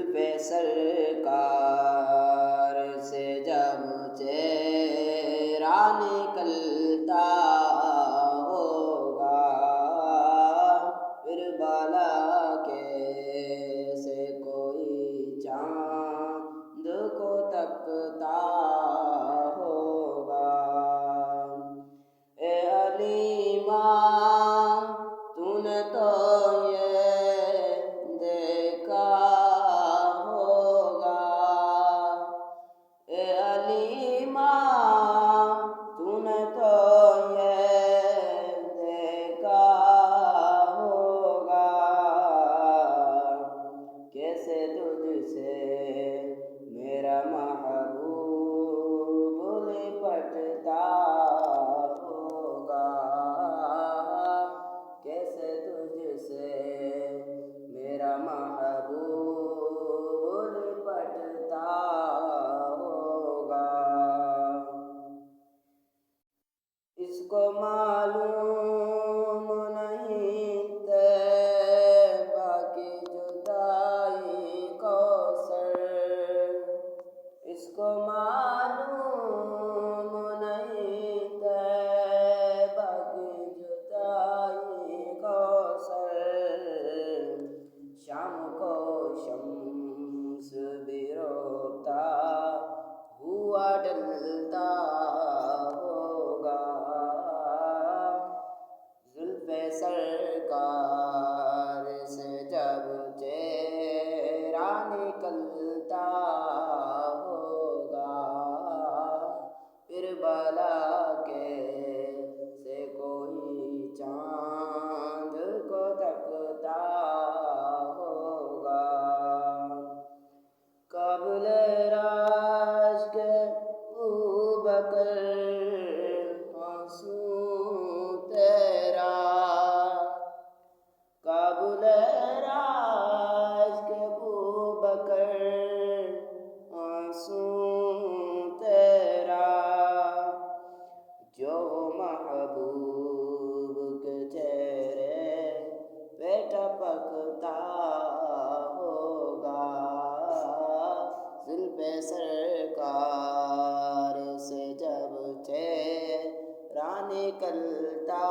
زلف سرکار سے جب چہرہ نکلتا ہوگا، پھر بلا کیسے کوئی چاند کو تکتا ہوگا۔ اے حلیمہ تو نے تو یہ دیکھا ہوگا، اے حلیمہ تو نے تو یہ دیکھا ہوگا، کیسے تجھ سے میرا محبوب لپٹتا ہوگا، کیسے تجھ سے میرا محبوب لپٹتا ہوگا۔ اس کو معلوم نہیں طیبہ کی جدائی کوثر، اس کو معلوم نہیں طیبہ کی جدائی کوثر، شام کو شمس بھی روتا ہوا ڈلتا ہوگا۔ زلف سرکار سے جب چہرہ نکلتا ہوگا، پھر بلا کیسے کوئی چاند کو تکتا ہوگا۔ قبل راش کے ابوبکر آنسو تیرا، قبل راش کے ابوبکر آنسو تیرا، جو محبوب کے چہرے پہ ٹپکتا ہوگا۔ زلف سرکار سے جب چہرہ نکلتا